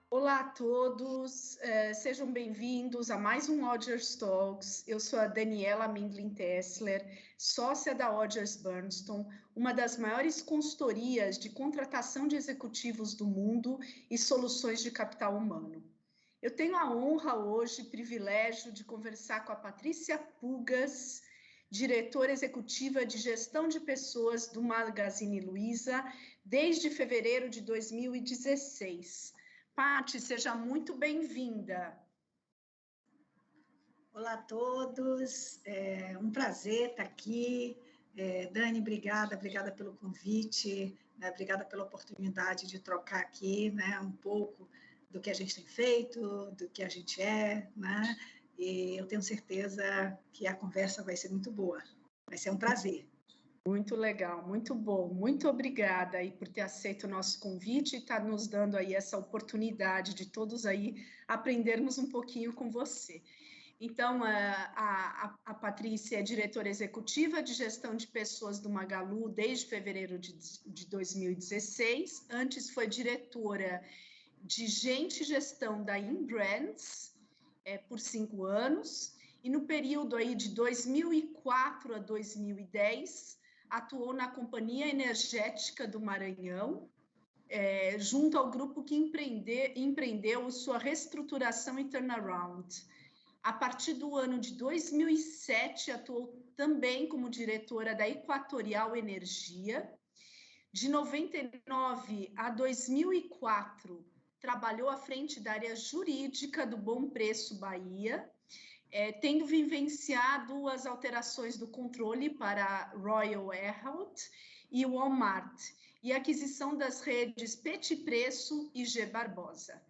Olá a todos, sejam bem-vindos a mais um Odgers Talks. Eu sou a Daniela Mindlin-Tessler, sócia da Odgers Berndtson, uma das maiores consultorias de contratação de executivos do mundo e soluções de capital humano. Eu tenho a honra hoje, privilégio de conversar com a Patrícia Pugas, diretora executiva de gestão de pessoas do Magazine Luiza, desde fevereiro de 2016. Pati, seja muito bem-vinda. Olá a todos, é um prazer estar aqui. Dani, obrigada pelo convite, né? Obrigada pela oportunidade de trocar aqui, né, um pouco do que a gente tem feito, do que a gente é, né? E eu tenho certeza que a conversa vai ser muito boa, vai ser um prazer. Muito legal, muito bom. Muito obrigada aí por ter aceito o nosso convite e estar nos dando aí essa oportunidade de todos aí aprendermos um pouquinho com você. Então, a Patrícia é diretora executiva de gestão de pessoas do Magalu desde fevereiro de 2016. Antes foi diretora de gente e gestão da Inbrands por 5 anos. E no período aí de 2004 a 2010, atuou na Companhia Energética do Maranhão, junto ao grupo que empreendeu sua reestruturação e turnaround. A partir do ano de 2007, atuou também como diretora da Equatorial Energia. De 99 a 2004, trabalhou à frente da área jurídica do Bom Preço Bahia, tendo vivenciado as alterações do controle para Royal Herald e Walmart, e a aquisição das redes Petit Preço e G Barbosa.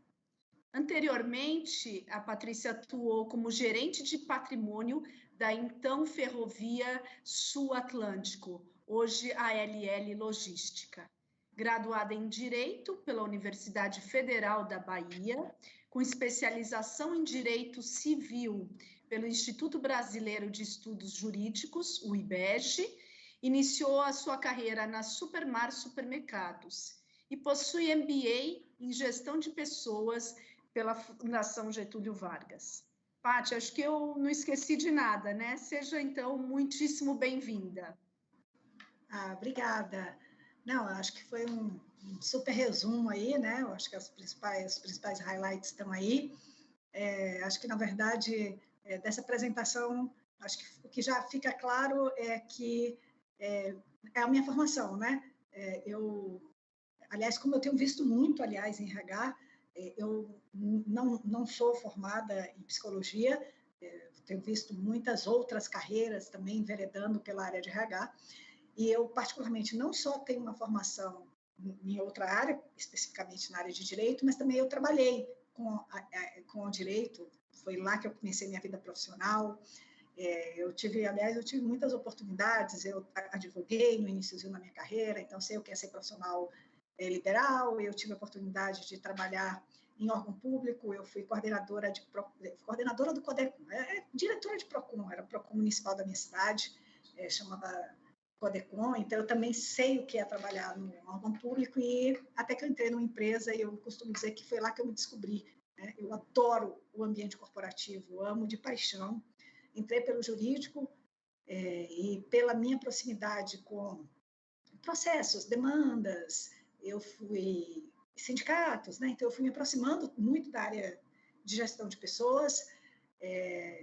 Anteriormente, a Patrícia atuou como gerente de patrimônio da então Ferrovia Sul Atlântico, hoje ALL Logística. Graduada em Direito pela Universidade Federal da Bahia, com especialização em Direito Civil pelo Instituto Brasileiro de Estudos Jurídicos, o IBEG, iniciou a sua carreira na Supermar Supermercados e possui MBA em Gestão de Pessoas pela Fundação Getúlio Vargas. Pati, acho que eu não esqueci de nada, né? Seja, então, muitíssimo bem-vinda. Obrigada. Não, acho que foi um super resumo aí, né? Eu acho que os principais highlights estão aí. Acho que, na verdade, dessa apresentação, acho que o que já fica claro é que é a minha formação, né? Aliás, como eu tenho visto muito, aliás, em RH, eu não sou formada em psicologia, tenho visto muitas outras carreiras também enveredando pela área de RH, e eu, particularmente, não só tenho uma formação em outra área, especificamente na área de direito, mas também eu trabalhei com o direito, foi lá que eu comecei minha vida profissional. Eu tive muitas oportunidades, eu advoguei no iníciozinho da minha carreira, então sei o que é ser profissional liberal, eu tive a oportunidade de trabalhar em órgão público, eu fui coordenadora do CODECOM, diretora de PROCON, era o PROCON municipal da minha cidade, chamava CODECOM, então eu também sei o que é trabalhar no órgão público, e até que eu entrei numa empresa, e eu costumo dizer que foi lá que eu me descobri, né? Eu adoro o ambiente corporativo, amo de paixão, entrei pelo jurídico, e pela minha proximidade com processos, demandas, eu fui sindicatos, né? Então eu fui me aproximando muito da área de gestão de pessoas,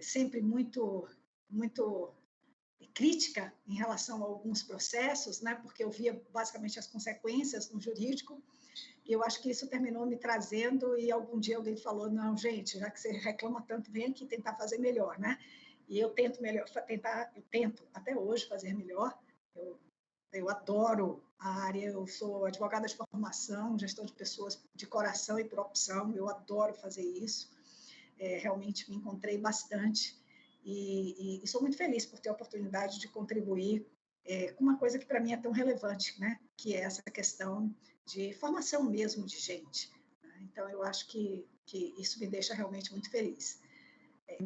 sempre muito crítica em relação a alguns processos, né? Porque eu via basicamente as consequências no jurídico, e eu acho que isso terminou me trazendo, e algum dia alguém falou, não, gente, já que você reclama tanto, vem aqui tentar fazer melhor, né? E eu tento até hoje fazer melhor. Eu adoro a área, eu sou advogada de formação, gestor de pessoas de coração e por opção, eu adoro fazer isso, realmente me encontrei bastante, e sou muito feliz por ter a oportunidade de contribuir com uma coisa que para mim é tão relevante, né? Que é essa questão de formação mesmo de gente. Então, eu acho que isso me deixa realmente muito feliz.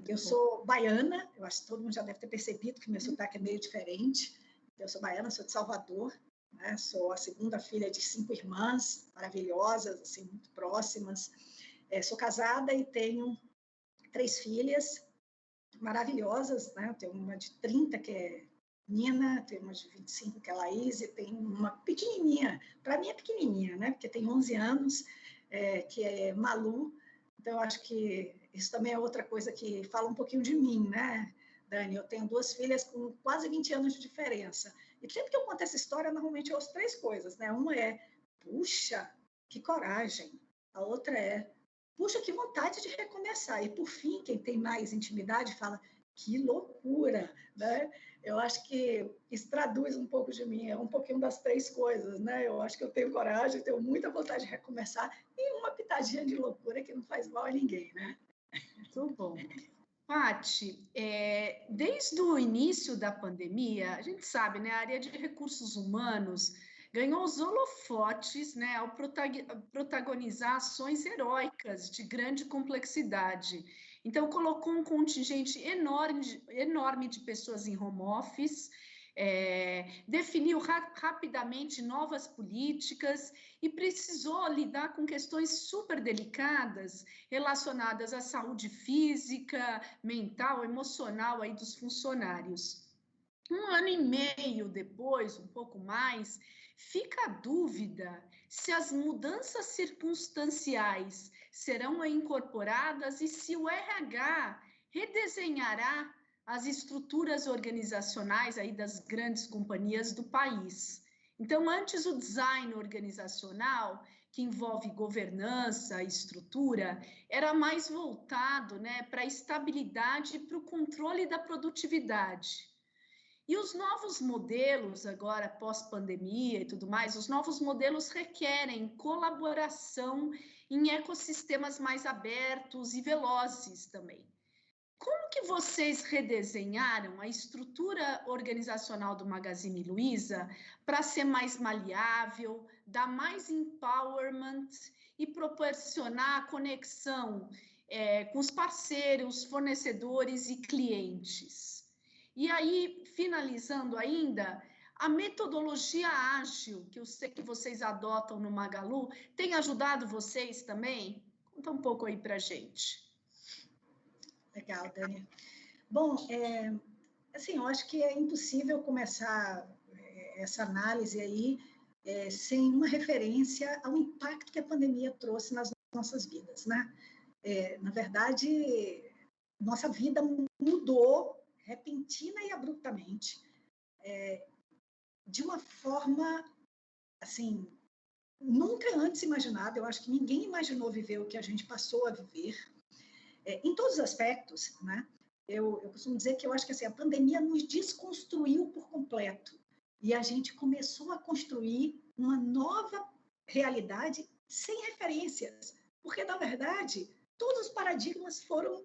Eu sou baiana, eu acho que todo mundo já deve ter percebido que meu sotaque é meio diferente. Eu sou baiana, sou de Salvador, né? Sou a segunda filha de 5 irmãs maravilhosas, assim, muito próximas. Sou casada e tenho 3 filhas maravilhosas, né? Eu tenho uma de 30, que é Nina, tenho uma de 25, que é Laís, e tenho uma pequenininha, para mim é pequenininha, né? Porque tem 11 anos, que é Malu. Então, eu acho que isso também é outra coisa que fala um pouquinho de mim, né, Dani? Eu tenho 2 filhas com quase 20 anos de diferença. E sempre que eu conto essa história, normalmente eu ouço 3 coisas, né? Uma é, puxa, que coragem. A outra é, puxa, que vontade de recomeçar. E, por fim, quem tem mais intimidade fala, que loucura, né? Eu acho que isso traduz um pouco de mim, é um pouquinho das 3 coisas, né? Eu acho que eu tenho coragem, tenho muita vontade de recomeçar e uma pitadinha de loucura que não faz mal a ninguém, né? Muito bom. Pati, desde o início da pandemia, a gente sabe, né, a área de recursos humanos ganhou os holofotes, né, ao protagonizar ações heróicas de grande complexidade. Então, colocou um contingente enorme de pessoas em home office, definiu rapidamente novas políticas e precisou lidar com questões super delicadas relacionadas à saúde física, mental, emocional aí dos funcionários. 1 ano e meio depois, um pouco mais, fica a dúvida se as mudanças circunstanciais serão incorporadas e se o RH redesenhará as estruturas organizacionais aí das grandes companhias do país. Então, antes o design organizacional, que envolve governança, estrutura, era mais voltado, né, para a estabilidade e para o controle da produtividade. E os novos modelos, agora pós-pandemia e tudo mais, os novos modelos requerem colaboração em ecossistemas mais abertos e velozes também. Como que vocês redesenharam a estrutura organizacional do Magazine Luiza para ser mais maleável, dar mais empowerment e proporcionar a conexão com os parceiros, fornecedores e clientes? E aí, finalizando ainda, a metodologia ágil que eu sei que vocês adotam no Magalu tem ajudado vocês também? Conta um pouco aí para a gente. Legal, Dani. Bom, assim, eu acho que é impossível começar essa análise aí sem uma referência ao impacto que a pandemia trouxe nas nossas vidas, né? Na verdade, nossa vida mudou repentina e abruptamente, de uma forma, assim, nunca antes imaginada. Eu acho que ninguém imaginou viver o que a gente passou a viver, em todos os aspectos, né? Eu costumo dizer que eu acho que assim, a pandemia nos desconstruiu por completo e a gente começou a construir uma nova realidade sem referências, porque, na verdade, todos os paradigmas foram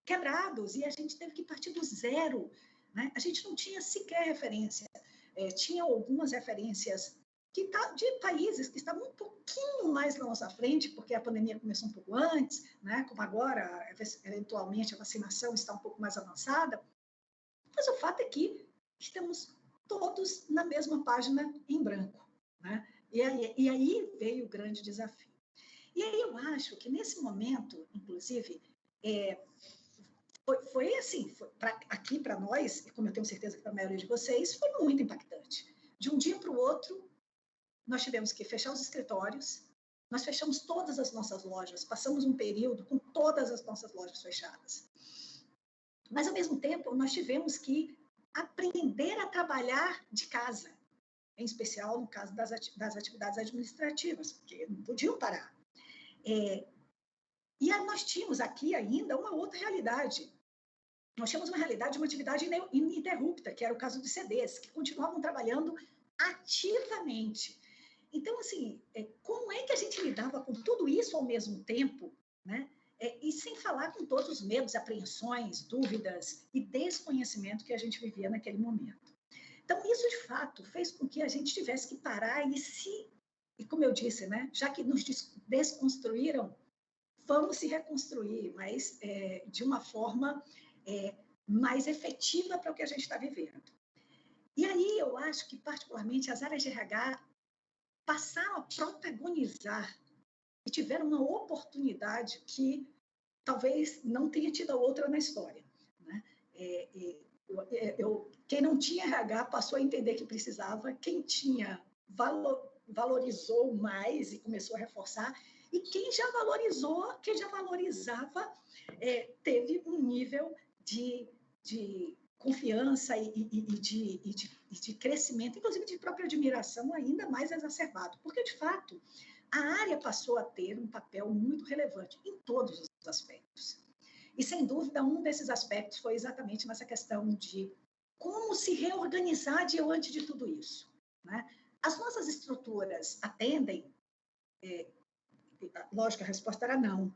quebrados e a gente teve que partir do zero, né? A gente não tinha sequer referência. Tinha algumas referências de países que estavam um pouquinho mais na nossa frente, porque a pandemia começou um pouco antes, né? Como agora, eventualmente, a vacinação está um pouco mais avançada, mas o fato é que estamos todos na mesma página em branco, né? E aí veio o grande desafio. E aí eu acho que, nesse momento, inclusive, foi assim, aqui para nós, e como eu tenho certeza que para a maioria de vocês, foi muito impactante. De um dia para o outro, nós tivemos que fechar os escritórios, nós fechamos todas as nossas lojas, passamos um período com todas as nossas lojas fechadas. Mas, ao mesmo tempo, nós tivemos que aprender a trabalhar de casa, em especial no caso das atividades administrativas, porque não podiam parar. E aí nós tínhamos aqui ainda uma outra realidade. Nós tínhamos uma realidade de uma atividade ininterrupta, que era o caso dos CDs, que continuavam trabalhando ativamente. Então, assim, como é que a gente lidava com tudo isso ao mesmo tempo, né? E sem falar com todos os medos, apreensões, dúvidas e desconhecimento que a gente vivia naquele momento. Então, isso, de fato, fez com que a gente tivesse que parar e como eu disse, né? Já que nos desconstruíram, vamos se reconstruir, mas de uma forma mais efetiva para o que a gente está vivendo. E aí eu acho que, particularmente, as áreas de RH passaram a protagonizar e tiveram uma oportunidade que talvez não tenha tido outra na história, né? Quem não tinha RH passou a entender que precisava, quem tinha valorizou mais e começou a reforçar, e quem já valorizou, quem já valorizava, teve um nível de confiança e de crescimento, inclusive de própria admiração ainda mais exacerbado, porque, de fato, a área passou a ter um papel muito relevante em todos os aspectos. E, sem dúvida, um desses aspectos foi exatamente nessa questão de como se reorganizar diante de tudo isso, né? As nossas estruturas atendem? Lógico, a resposta era não.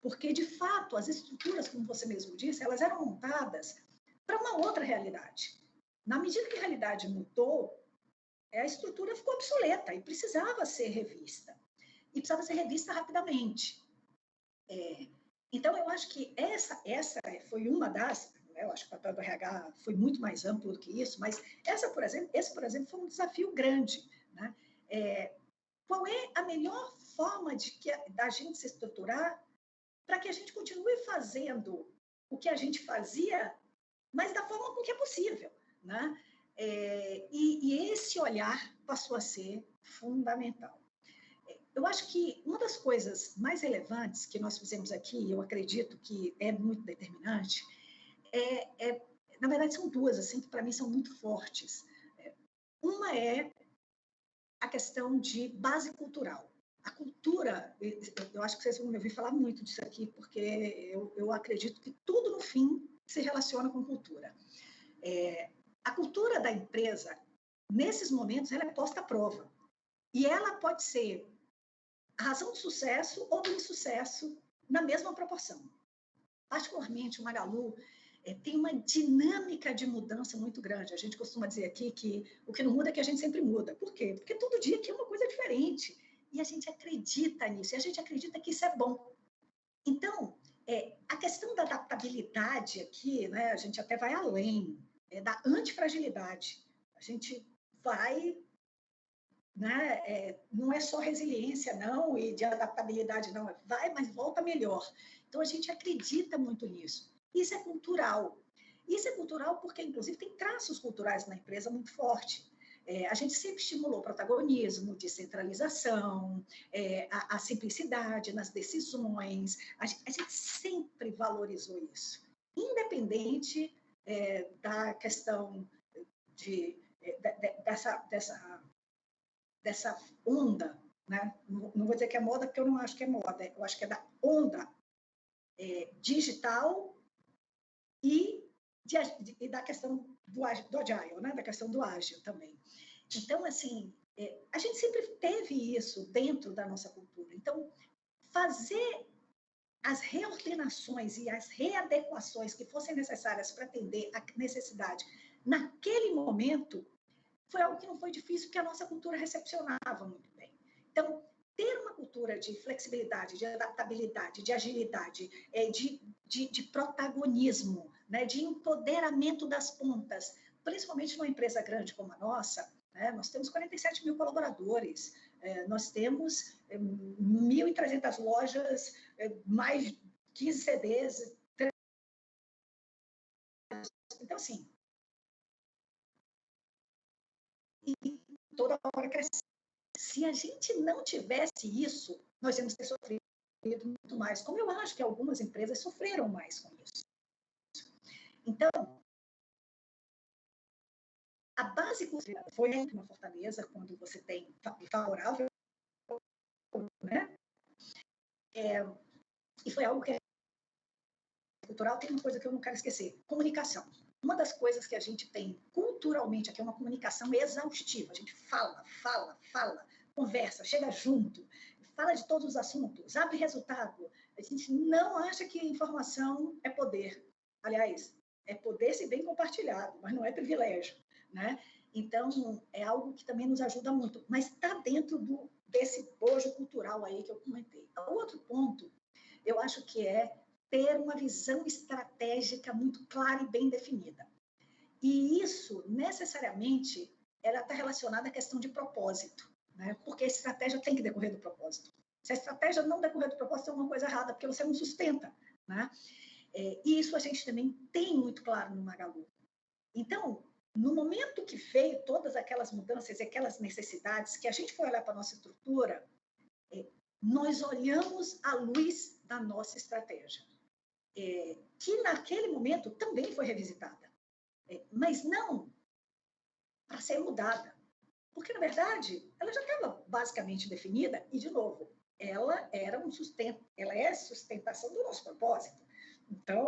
Porque, de fato, as estruturas, como você mesmo disse, elas eram montadas para uma outra realidade. Na medida que a realidade mudou, a estrutura ficou obsoleta e precisava ser revista. E precisava ser revista rapidamente. Então, eu acho que essa foi uma das... Eu acho que o papel do RH foi muito mais amplo do que isso, mas esse, por exemplo, foi um desafio grande, né? Qual é a melhor forma da gente se estruturar para que a gente continue fazendo o que a gente fazia, mas da forma com que é possível, né? E esse olhar passou a ser fundamental. Eu acho que uma das coisas mais relevantes que nós fizemos aqui, eu acredito que é muito determinante, na verdade, são duas, assim, que para mim são muito fortes. Uma é a questão de base cultural. A cultura, eu acho que vocês vão me ouvir falar muito disso aqui, porque eu acredito que tudo, no fim, se relaciona com cultura. A cultura da empresa, nesses momentos, ela é posta à prova. E ela pode ser a razão do sucesso ou do insucesso na mesma proporção. Particularmente, o Magalu tem uma dinâmica de mudança muito grande. A gente costuma dizer aqui que o que não muda é que a gente sempre muda. Por quê? Porque todo dia aqui é uma coisa diferente. E a gente acredita nisso, e a gente acredita que isso é bom. Então, a questão da adaptabilidade aqui, né, a gente até vai além, da antifragilidade. A gente vai... Né? Não é só resiliência, não, e de adaptabilidade, não. Vai, mas volta melhor. Então, a gente acredita muito nisso. Isso é cultural. Isso é cultural porque, inclusive, tem traços culturais na empresa muito forte. A gente sempre estimulou o protagonismo, descentralização, a simplicidade nas decisões. A gente sempre valorizou isso, independente da questão dessa onda, né? Não vou dizer que é moda, porque eu não acho que é moda, eu acho que é da onda digital e da questão do agile, né? Da questão do ágil também. Então, assim, a gente sempre teve isso dentro da nossa cultura. Então, fazer as reordenações e as readequações que fossem necessárias para atender a necessidade naquele momento foi algo que não foi difícil, porque a nossa cultura recepcionava muito bem. Então, ter uma cultura de flexibilidade, de adaptabilidade, de agilidade, de protagonismo, né, de empoderamento das pontas, principalmente numa empresa grande como a nossa, né, nós temos 47 mil colaboradores, nós temos 1.300 lojas, mais 15 CDs. Então, assim, e toda hora crescendo. Se a gente não tivesse isso, nós temos que ter sofrido muito mais, como eu acho que algumas empresas sofreram mais com isso. Então, a base foi uma fortaleza quando você tem favorável, né? E foi algo que cultural. Tem uma coisa que eu não quero esquecer: comunicação. Uma das coisas que a gente tem culturalmente aqui é uma comunicação exaustiva. A gente fala, conversa, chega junto, fala de todos os assuntos, abre resultado. A gente não acha que informação é poder. Aliás, é poder se bem compartilhado, mas não é privilégio, né? Então, é algo que também nos ajuda muito, mas está dentro desse bojo cultural aí que eu comentei. O outro ponto, eu acho que é ter uma visão estratégica muito clara e bem definida. E isso, necessariamente, ela está relacionada à questão de propósito, né? Porque a estratégia tem que decorrer do propósito. Se a estratégia não decorrer do propósito, é uma coisa errada, porque você não sustenta, né? E isso a gente também tem muito claro no Magalu. Então, no momento que veio todas aquelas mudanças e aquelas necessidades, que a gente foi olhar para a nossa estrutura, nós olhamos à luz da nossa estratégia, que naquele momento também foi revisitada, mas não para ser mudada, porque, na verdade, ela já estava basicamente definida e, de novo, ela era um sustento, ela é sustentação do nosso propósito. Então,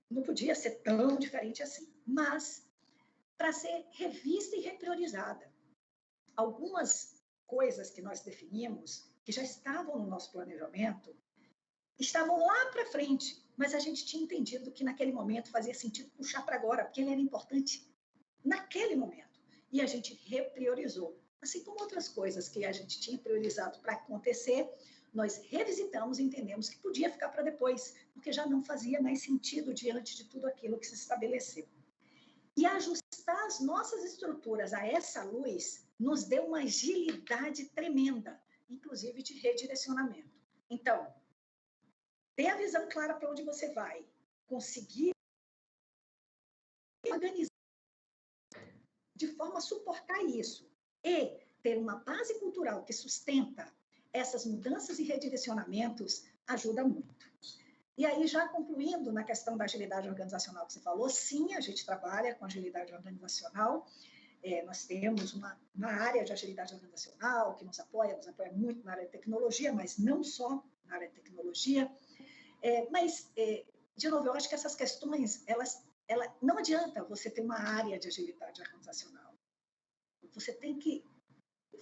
não podia ser tão diferente assim, mas para ser revista e repriorizada. Algumas coisas que nós definimos, que já estavam no nosso planejamento, estavam lá para frente, mas a gente tinha entendido que naquele momento fazia sentido puxar para agora, porque ele era importante naquele momento. E a gente repriorizou. Assim como outras coisas que a gente tinha priorizado para acontecer, nós revisitamos e entendemos que podia ficar para depois, porque já não fazia mais sentido diante de tudo aquilo que se estabeleceu. E ajustar as nossas estruturas a essa luz nos deu uma agilidade tremenda, inclusive de redirecionamento. Então, ter a visão clara para onde você vai, conseguir organizar de forma a suportar isso e ter uma base cultural que sustenta essas mudanças e redirecionamentos ajuda muito. E aí, já concluindo na questão da agilidade organizacional que você falou, sim, a gente trabalha com agilidade organizacional. Nós temos uma área de agilidade organizacional que nos apoia muito na área de tecnologia, mas não só na área de tecnologia. Mas, de novo, eu acho que essas questões, não adianta você ter uma área de agilidade organizacional. Você tem que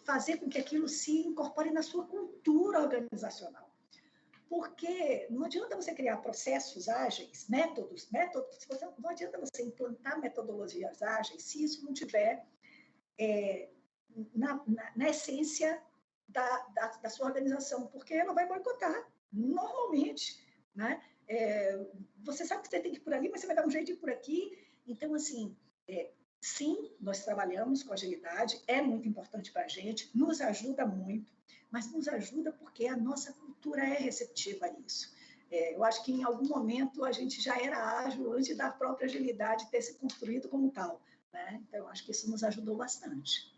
fazer com que aquilo se incorpore na sua cultura organizacional. Porque não adianta você criar processos ágeis, métodos, não adianta você implantar metodologias ágeis se isso não tiver na essência da sua organização, porque ela vai boicotar, normalmente, né? Você sabe que você tem que ir por ali, mas você vai dar um jeito de ir por aqui. Então, assim, sim, nós trabalhamos com agilidade, é muito importante para a gente, nos ajuda muito, mas nos ajuda porque a nossa cultura é receptiva a isso. Eu acho que em algum momento a gente já era ágil antes da própria agilidade ter se construído como tal, né? Então, eu acho que isso nos ajudou bastante.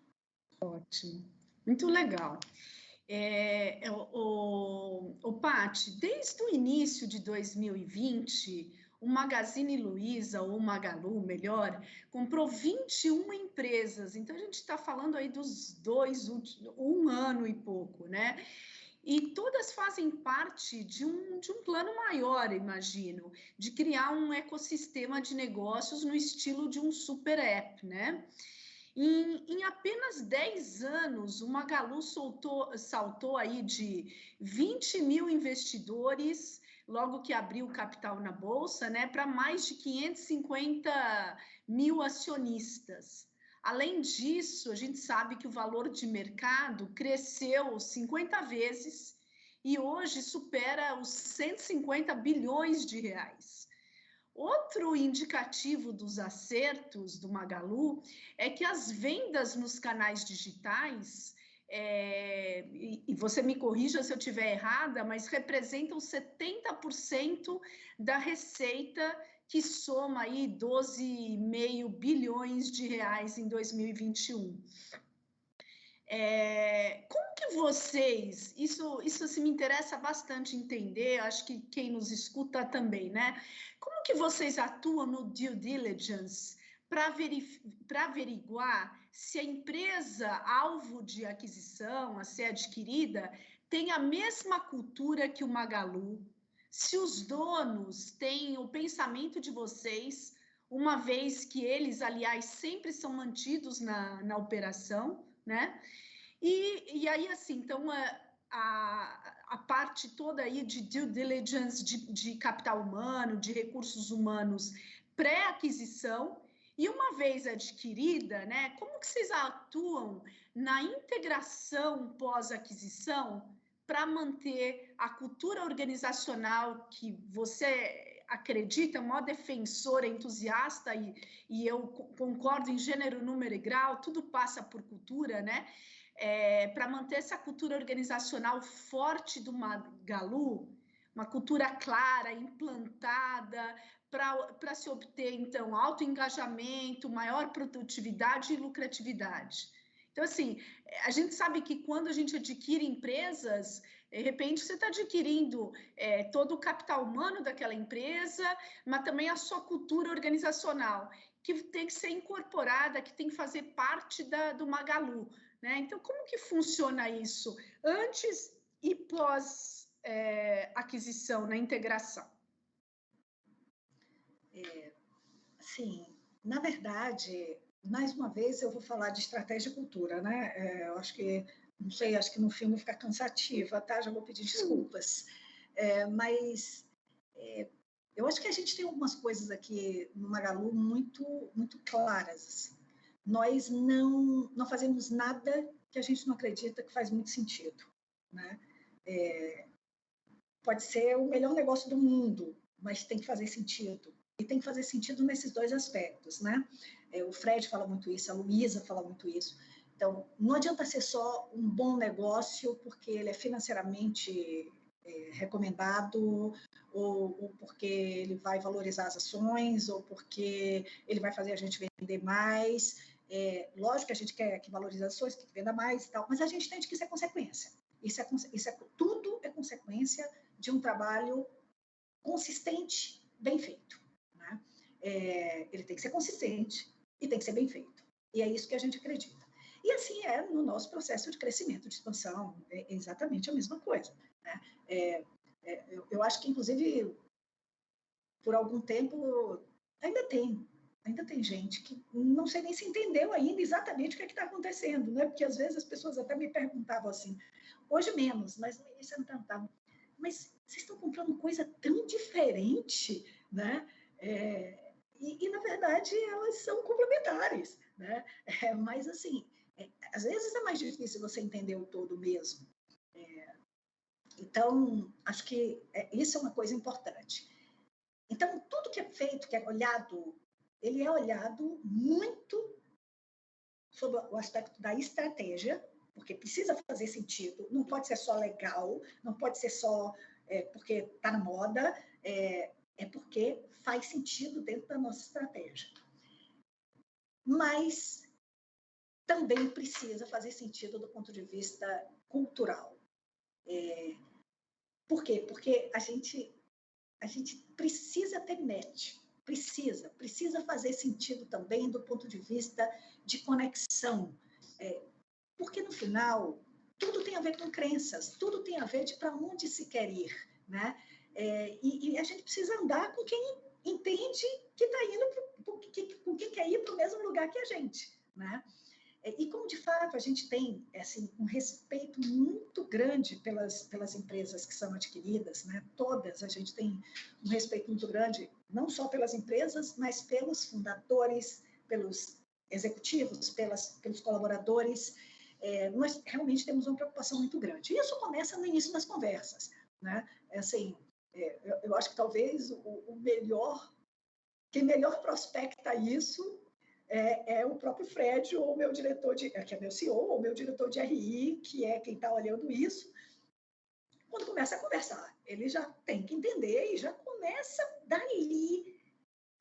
Ótimo, muito legal. Paty, desde o início de 2020, o Magazine Luiza, ou Magalu, melhor, comprou 21 empresas. Então, a gente está falando aí dos um ano e pouco, né? E todas fazem parte de um plano maior, imagino, de criar um ecossistema de negócios no estilo de um super app, né? Em apenas 10 anos, o Magalu saltou aí de 20 mil investidores, logo que abriu o capital na Bolsa, né, para mais de 550 mil acionistas. Além disso, a gente sabe que o valor de mercado cresceu 50 vezes e hoje supera os 150 bilhões de reais. Outro indicativo dos acertos do Magalu é que as vendas nos canais digitais, e você me corrija se eu estiver errada, mas representam 70% da receita, que soma aí 12,5 bilhões de reais em 2021. Como que vocês, isso assim, me interessa bastante entender, acho que quem nos escuta também, né? Como que vocês atuam no due diligence para averiguar se a empresa alvo de aquisição, a ser adquirida, tem a mesma cultura que o Magalu, se os donos têm o pensamento de vocês, uma vez que eles, aliás, sempre são mantidos na operação, né? E aí, assim, então, a parte toda aí de due diligence, de capital humano, de recursos humanos pré-aquisição, e uma vez adquirida, né, como que vocês atuam na integração pós-aquisição para manter a cultura organizacional que você acredita, maior defensora, entusiasta, e eu concordo em gênero, número e grau, tudo passa por cultura, né? Para manter essa cultura organizacional forte do Magalu, uma cultura clara, implantada, para se obter, então, alto engajamento, maior produtividade e lucratividade. Então, assim, a gente sabe que quando a gente adquire empresas, de repente você está adquirindo todo o capital humano daquela empresa, mas também a sua cultura organizacional, que tem que ser incorporada, que tem que fazer parte do Magalu, né? Então, como que funciona isso antes e pós aquisição, na integração? Sim, na verdade, mais uma vez eu vou falar de estratégia e cultura, né? Eu acho que, não sei, acho que no filme fica cansativa, tá? Já vou pedir desculpas. Mas eu acho que a gente tem algumas coisas aqui no Magalu muito claras. Nós não fazemos nada que a gente não acredita que faz muito sentido, né? Pode ser o melhor negócio do mundo, mas tem que fazer sentido. E tem que fazer sentido nesses dois aspectos, né? O Fred fala muito isso, a Luísa fala muito isso. Então, não adianta ser só um bom negócio porque ele é financeiramente recomendado, ou porque ele vai valorizar as ações, ou porque ele vai fazer a gente vender mais. Lógico que a gente quer que valorize as ações, que venda mais e tal, mas a gente entende que isso é consequência. Tudo é consequência de um trabalho consistente, bem feito. Né? Ele tem que ser consistente e tem que ser bem feito. E é isso que a gente acredita. E assim é no nosso processo de crescimento, de expansão, é exatamente a mesma coisa. Né? Eu acho que, inclusive, por algum tempo, ainda tem gente que não sei nem se entendeu ainda exatamente o que está acontecendo, né? Porque às vezes as pessoas até me perguntavam assim, hoje menos, mas no início não perguntavam, mas vocês estão comprando coisa tão diferente, né? E na verdade, elas são complementares, né? Mas, assim, às vezes é mais difícil você entender o todo mesmo. Então, acho que isso é uma coisa importante. Então, tudo que é feito, que é olhado, ele é olhado muito sobre o aspecto da estratégia, porque precisa fazer sentido, não pode ser só legal, não pode ser só porque está na moda, porque faz sentido dentro da nossa estratégia. Mas também precisa fazer sentido do ponto de vista cultural. Por quê? Porque a gente precisa ter match, precisa fazer sentido também do ponto de vista de conexão. Porque, no final, tudo tem a ver com crenças, tudo tem a ver de para onde se quer ir, né? E a gente precisa andar com quem entende que está indo, com quem quer ir para o mesmo lugar que a gente, né? E como, de fato, a gente tem assim, um respeito muito grande pelas empresas que são adquiridas, né? Todas, a gente tem um respeito muito grande, não só pelas empresas, mas pelos fundadores, pelos executivos, pelos colaboradores. Nós realmente temos uma preocupação muito grande. Isso começa no início das conversas, né? Assim, eu acho que talvez quem melhor prospecta isso é o próprio Fred, ou meu diretor que é meu CEO, ou meu diretor de RI, que é quem está olhando isso. Quando começa a conversar, ele já tem que entender e já começa dali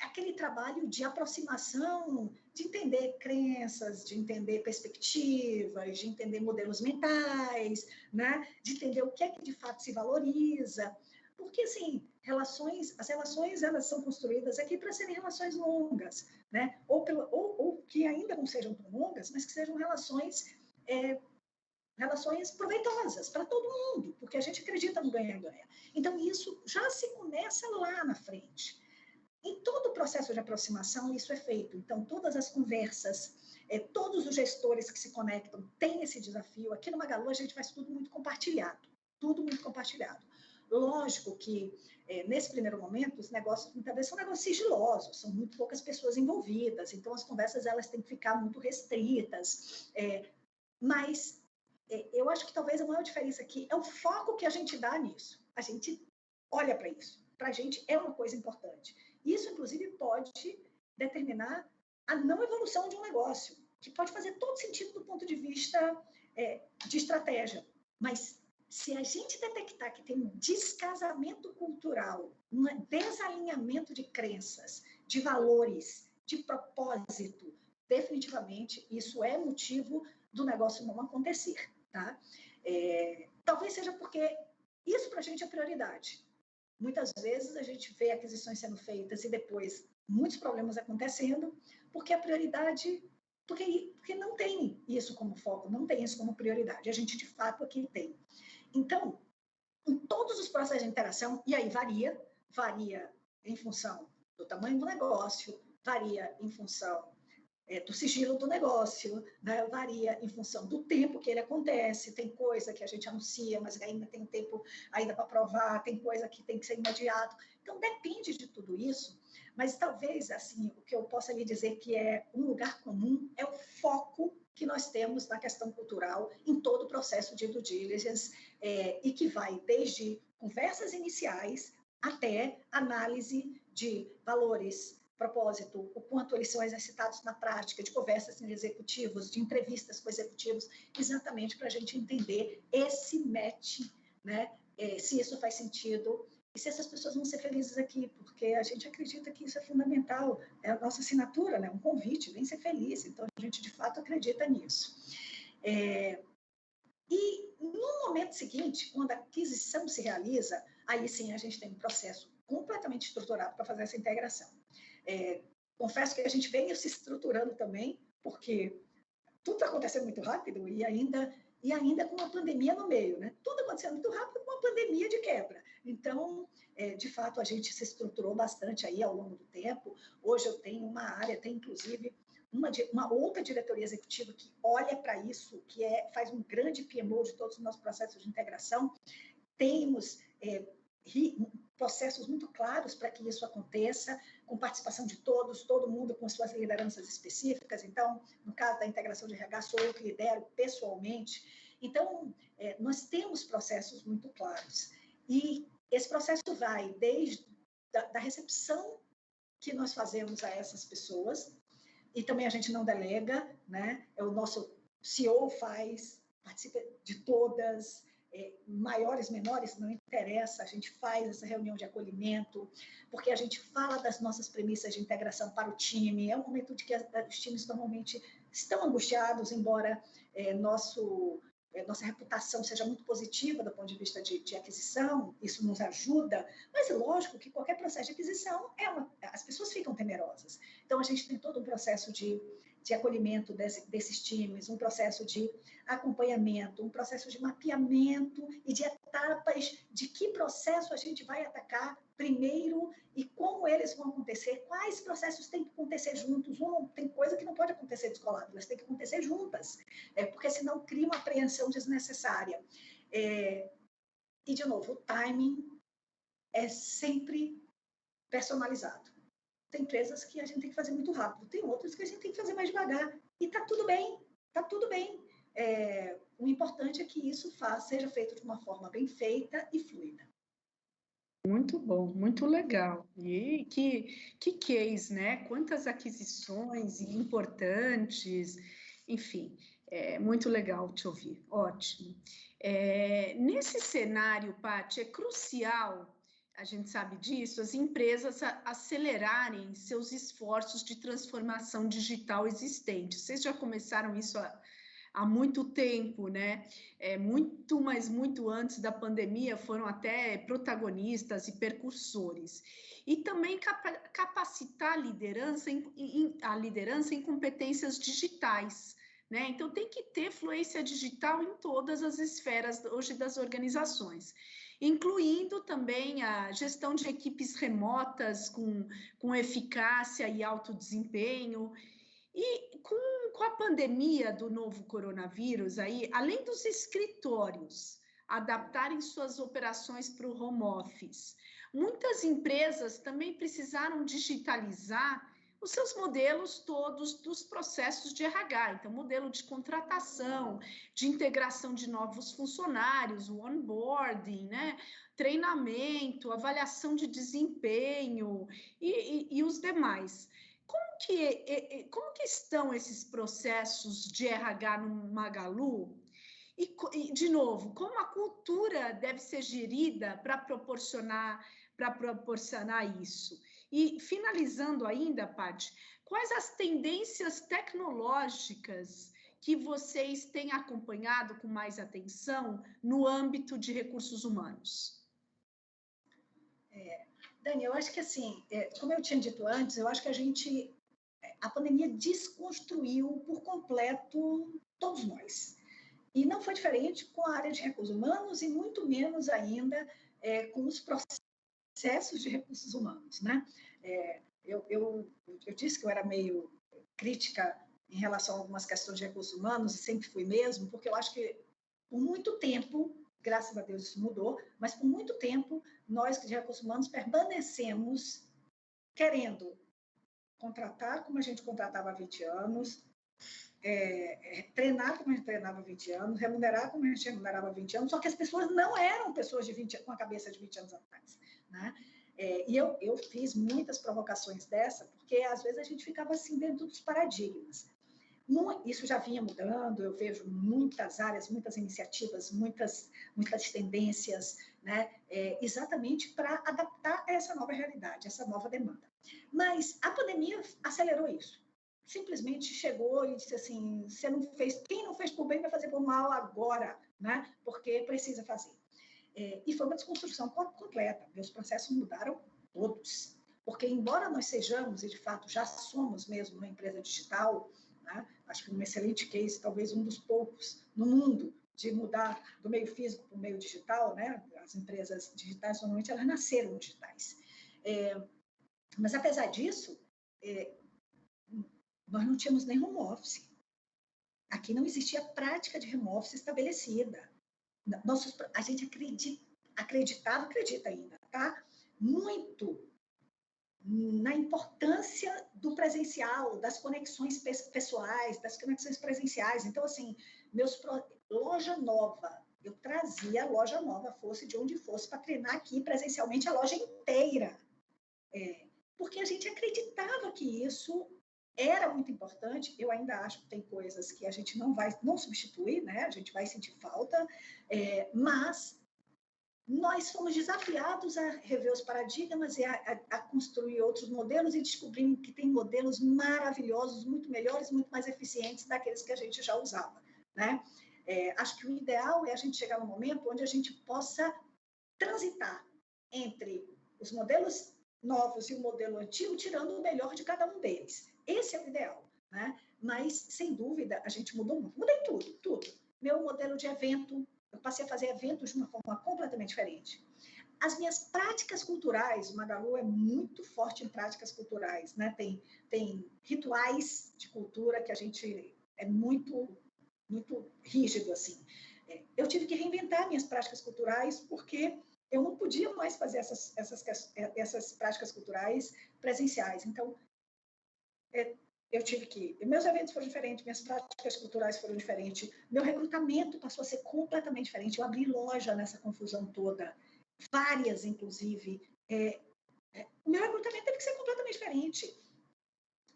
aquele trabalho de aproximação, de entender crenças, de entender perspectivas, de entender modelos mentais, né? De entender o que é que de fato se valoriza. Porque, assim, as relações elas são construídas aqui para serem relações longas, né? Ou que ainda não sejam tão longas, mas que sejam relações proveitosas para todo mundo, porque a gente acredita no ganha-ganha. Então, isso já se começa lá na frente. Em todo o processo de aproximação, isso é feito. Então, todas as conversas, todos os gestores que se conectam têm esse desafio. Aqui no Magalu, a gente faz tudo muito compartilhado. Tudo muito compartilhado. Lógico que, nesse primeiro momento, os negócios, muitas vezes, são negócios sigilosos, são muito poucas pessoas envolvidas, então as conversas elas têm que ficar muito restritas. Mas eu acho que talvez a maior diferença aqui é o foco que a gente dá nisso. A gente olha para isso. para a gente é uma coisa importante. Isso, inclusive, pode determinar a não evolução de um negócio, que pode fazer todo sentido do ponto de vista de estratégia. Mas se a gente detectar que tem um descasamento cultural, um desalinhamento de crenças, de valores, de propósito, definitivamente isso é motivo do negócio não acontecer, tá? Talvez seja porque isso para a gente é prioridade. Muitas vezes a gente vê aquisições sendo feitas e depois muitos problemas acontecendo, porque a prioridade, porque não tem isso como foco, não tem isso como prioridade. A gente, de fato, aqui tem. Então, em todos os processos de interação, e aí varia em função do tamanho do negócio, varia em função do sigilo do negócio, né? Varia em função do tempo que ele acontece, tem coisa que a gente anuncia, mas ainda tem tempo ainda para provar, tem coisa que tem que ser imediato. Então, depende de tudo isso, mas talvez, assim, o que eu possa lhe dizer que é um lugar comum é o foco que nós temos na questão cultural em todo o processo de due diligence, e que vai desde conversas iniciais até análise de valores, propósito, o quanto eles são exercitados na prática, de conversas com executivos, de entrevistas com executivos, exatamente para a gente entender esse match, né? Se isso faz sentido e se essas pessoas vão ser felizes aqui, porque a gente acredita que isso é fundamental, é a nossa assinatura, né? Um convite, vem ser feliz, então a gente de fato acredita nisso. E no momento seguinte, quando a aquisição se realiza, aí sim a gente tem um processo completamente estruturado para fazer essa integração. Confesso que a gente vem se estruturando também, porque tudo está acontecendo muito rápido e ainda com uma pandemia no meio, né? Tudo acontecendo muito rápido com uma pandemia de quebra. Então, de fato, a gente se estruturou bastante aí ao longo do tempo. Hoje eu tenho uma área, tem inclusive uma outra diretoria executiva que olha para isso, que faz um grande PMO de todos os nossos processos de integração. Temos processos muito claros para que isso aconteça, com participação de todos, todo mundo com suas lideranças específicas. Então, no caso da integração de RH, sou eu que lidero pessoalmente. Então, nós temos processos muito claros. E esse processo vai desde da recepção que nós fazemos a essas pessoas, e também a gente não delega, né? O nosso CEO participa de todas, maiores, menores, não interessa, a gente faz essa reunião de acolhimento, porque a gente fala das nossas premissas de integração para o time, é um momento de que os times normalmente estão angustiados, embora nossa reputação seja muito positiva do ponto de vista de aquisição, isso nos ajuda, mas é lógico que qualquer processo de aquisição, as pessoas ficam temerosas. Então, a gente tem todo um processo de acolhimento desses times, um processo de acompanhamento, um processo de mapeamento e de etapas de que processo a gente vai atacar primeiro e como eles vão acontecer, quais processos têm que acontecer juntos, tem coisa que não pode acontecer descolado, elas têm que acontecer juntas, porque senão cria uma apreensão desnecessária. E, de novo, o timing é sempre personalizado. Tem empresas que a gente tem que fazer muito rápido, tem outras que a gente tem que fazer mais devagar, e está tudo bem, está tudo bem. O importante é que isso seja feito de uma forma bem feita e fluida. Muito bom, muito legal. E que case, né? Quantas aquisições importantes, enfim, muito legal te ouvir, ótimo. Nesse cenário, Paty, é crucial, a gente sabe disso, as empresas acelerarem seus esforços de transformação digital existentes. Vocês já começaram isso há muito tempo, né? Mas muito antes da pandemia, foram até protagonistas e percursores. E também capacitar a liderança em competências digitais, né? Então, tem que ter fluência digital em todas as esferas hoje das organizações, incluindo também a gestão de equipes remotas com eficácia e alto desempenho. E com a pandemia do novo coronavírus, aí, além dos escritórios adaptarem suas operações para o home office, muitas empresas também precisaram digitalizar os seus modelos todos dos processos de RH. Então, modelo de contratação, de integração de novos funcionários, o onboarding, né? Treinamento, avaliação de desempenho e os demais. Como que estão esses processos de RH no Magalu? E, de novo, como a cultura deve ser gerida para proporcionar isso? E, finalizando ainda, Paty, quais as tendências tecnológicas que vocês têm acompanhado com mais atenção no âmbito de recursos humanos? Dani, eu acho que, assim, como eu tinha dito antes, eu acho que a pandemia desconstruiu por completo todos nós. E não foi diferente com a área de recursos humanos e muito menos ainda com os processos de recursos humanos, né? Eu disse que eu era meio crítica em relação a algumas questões de recursos humanos, e sempre fui mesmo, porque eu acho que por muito tempo, graças a Deus isso mudou, mas por muito tempo nós de recursos humanos permanecemos querendo contratar como a gente contratava há 20 anos, treinar como a gente treinava há 20 anos, remunerar como a gente remunerava há 20 anos, só que as pessoas não eram pessoas com a cabeça de 20 anos atrás, né? E eu fiz muitas provocações dessa, porque às vezes a gente ficava assim dentro dos paradigmas. Isso já vinha mudando, eu vejo muitas áreas, muitas iniciativas, muitas tendências, né? Exatamente para adaptar a essa nova realidade, essa nova demanda. Mas a pandemia acelerou isso. Simplesmente chegou e disse assim, quem não fez por bem vai fazer por mal agora, né? Porque precisa fazer. E foi uma desconstrução completa. Meus processos mudaram todos. Porque, embora nós sejamos, e de fato já somos mesmo uma empresa digital, né? Acho que um excelente case, talvez um dos poucos no mundo, de mudar do meio físico para o meio digital, né? As empresas digitais, normalmente, elas nasceram digitais. Mas, apesar disso, nós não tínhamos nem home office. Aqui não existia prática de home office estabelecida. A gente acredita ainda, tá? Muito na importância do presencial, das conexões pessoais, das conexões presenciais. Então, assim, loja nova, eu trazia a loja nova, fosse de onde fosse, para treinar aqui presencialmente a loja inteira. Porque a gente acreditava que isso era muito importante. Eu ainda acho que tem coisas que a gente não substitui, né? A gente vai sentir falta, mas nós fomos desafiados a rever os paradigmas e a construir outros modelos, e descobrimos que tem modelos maravilhosos, muito melhores, muito mais eficientes daqueles que a gente já usava, né? Acho que o ideal é a gente chegar num momento onde a gente possa transitar entre os modelos novos e o modelo antigo, tirando o melhor de cada um deles. Esse é o ideal, né? Mas, sem dúvida, a gente mudou muito. Mudei tudo. Meu modelo de evento, eu passei a fazer eventos de uma forma completamente diferente. As minhas práticas culturais, o Magalu é muito forte em práticas culturais, né? Tem rituais de cultura que a gente é muito rígido, assim. Eu tive que reinventar minhas práticas culturais porque eu não podia mais fazer essas práticas culturais presenciais. Então, eu tive que... Meus eventos foram diferentes, minhas práticas culturais foram diferentes, meu recrutamento passou a ser completamente diferente. Eu abri loja nessa confusão toda, várias, inclusive. O meu recrutamento teve que ser completamente diferente.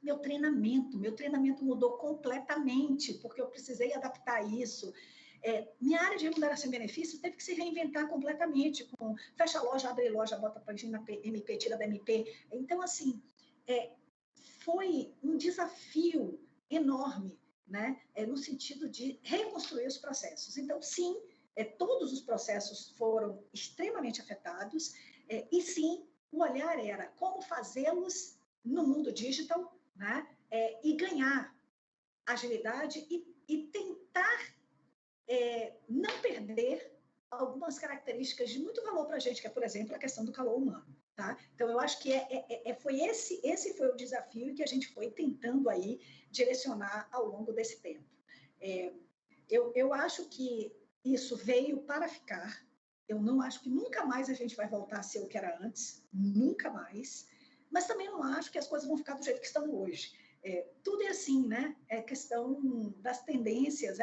Meu treinamento mudou completamente, porque eu precisei adaptar isso. Minha área de remuneração e benefícios teve que se reinventar completamente, com fecha a loja, abre a loja, bota para a MP, tira da MP. Então, assim, foi um desafio enorme, né? No sentido de reconstruir os processos. Então, sim, todos os processos foram extremamente afetados, e sim, o olhar era como fazê-los no mundo digital, né? E ganhar agilidade e tentar não perder algumas características de muito valor para a gente, que é, por exemplo, a questão do calor humano. Tá? Então, eu acho que esse foi o desafio que a gente foi tentando aí direcionar ao longo desse tempo. Eu acho que isso veio para ficar. Eu não acho que nunca mais a gente vai voltar a ser o que era antes, nunca mais. mas também não acho que as coisas vão ficar do jeito que estão hoje. Tudo é assim, né? É questão das tendências.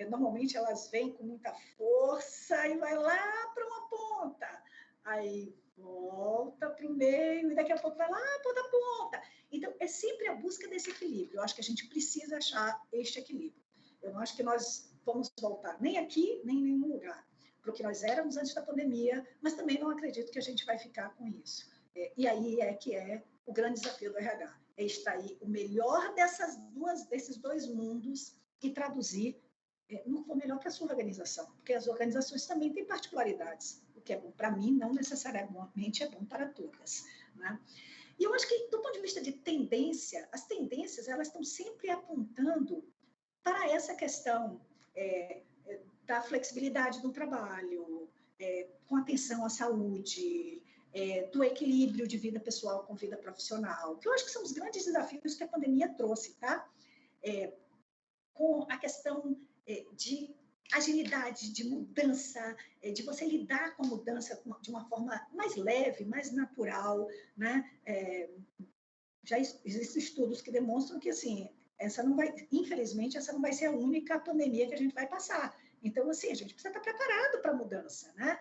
Normalmente elas vêm com muita força e vai lá para uma ponta, aí volta para o meio e daqui a pouco vai lá para outra ponta. Então, é sempre a busca desse equilíbrio. Eu acho que a gente precisa achar este equilíbrio. Eu não acho que nós vamos voltar nem aqui, nem em nenhum lugar, para o que nós éramos antes da pandemia, mas também não acredito que a gente vai ficar com isso. E aí é que é o grande desafio do RH, é extrair o melhor desses dois mundos e traduzir no que for melhor para a sua organização, porque as organizações também têm particularidades. O que é bom para mim não necessariamente é bom para todas, né? E eu acho que, do ponto de vista de tendência, as tendências elas estão sempre apontando para essa questão da flexibilidade do trabalho, com atenção à saúde, do equilíbrio de vida pessoal com vida profissional, que eu acho que são os grandes desafios que a pandemia trouxe, tá? Com a questão de agilidade, de mudança, de você lidar com a mudança de uma forma mais leve, mais natural, né? Já existem estudos que demonstram que, assim, infelizmente, essa não vai ser a única pandemia que a gente vai passar. Então, assim, a gente precisa estar preparado para a mudança, né?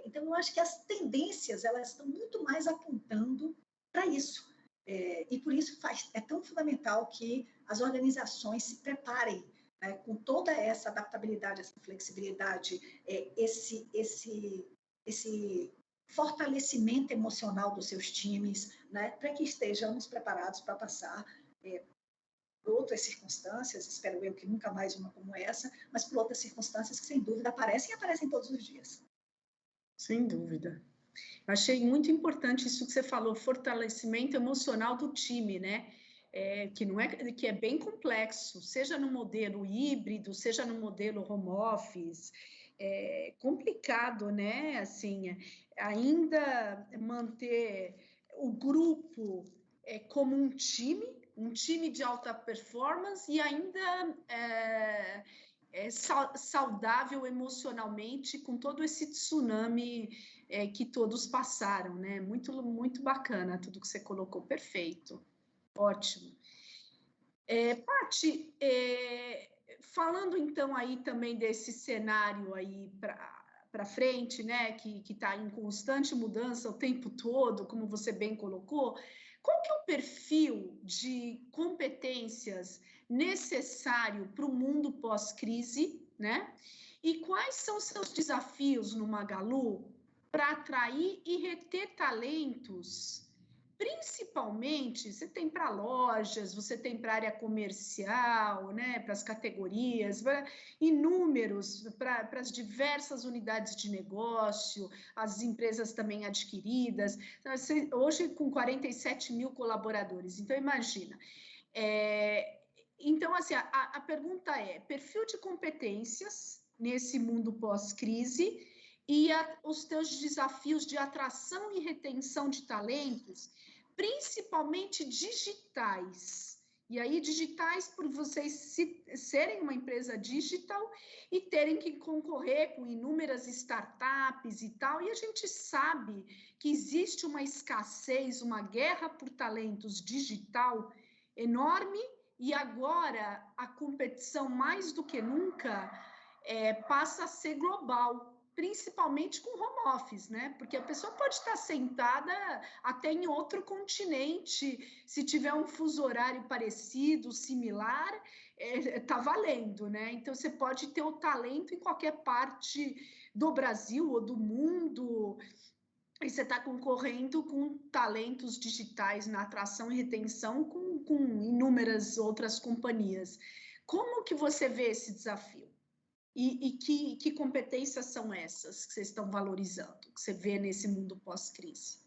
Então, eu acho que as tendências, elas estão muito mais apontando para isso. E por isso é tão fundamental que as organizações se preparem, né, com toda essa adaptabilidade, essa flexibilidade, esse fortalecimento emocional dos seus times, né, para que estejamos preparados para passar por outras circunstâncias, espero eu que nunca mais uma como essa, mas por outras circunstâncias que, sem dúvida, aparecem todos os dias. Sem dúvida. Achei muito importante isso que você falou, fortalecimento emocional do time, né? Que é bem complexo, seja no modelo híbrido, seja no modelo home office, é complicado, né? Assim, ainda manter o grupo como um time de alta performance e ainda saudável emocionalmente com todo esse tsunami que todos passaram, né? Muito, muito bacana tudo que você colocou, perfeito, ótimo. Paty, falando então aí também desse cenário aí para frente, né? Que está em constante mudança o tempo todo, como você bem colocou, qual que é o perfil de competências necessário para o mundo pós-crise, né? E quais são os seus desafios no Magalu para atrair e reter talentos, principalmente, você tem para lojas, você tem para área comercial, né, para as categorias, inúmeros, para as diversas unidades de negócio, as empresas também adquiridas, hoje com 47 mil colaboradores, então imagina. Então, assim, a pergunta é, perfil de competências nesse mundo pós-crise e os teus desafios de atração e retenção de talentos, principalmente digitais. E aí, digitais por vocês serem uma empresa digital e terem que concorrer com inúmeras startups e tal. E a gente sabe que existe uma escassez, uma guerra por talentos digital enorme. E agora a competição, mais do que nunca, passa a ser global, principalmente com home office, né? Porque a pessoa pode estar sentada até em outro continente, se tiver um fuso horário parecido, similar, tá valendo, né? Então você pode ter o talento em qualquer parte do Brasil ou do mundo. E você está concorrendo com talentos digitais na atração e retenção com inúmeras outras companhias. Como que você vê esse desafio? E que competências são essas que vocês estão valorizando, que você vê nesse mundo pós-crise?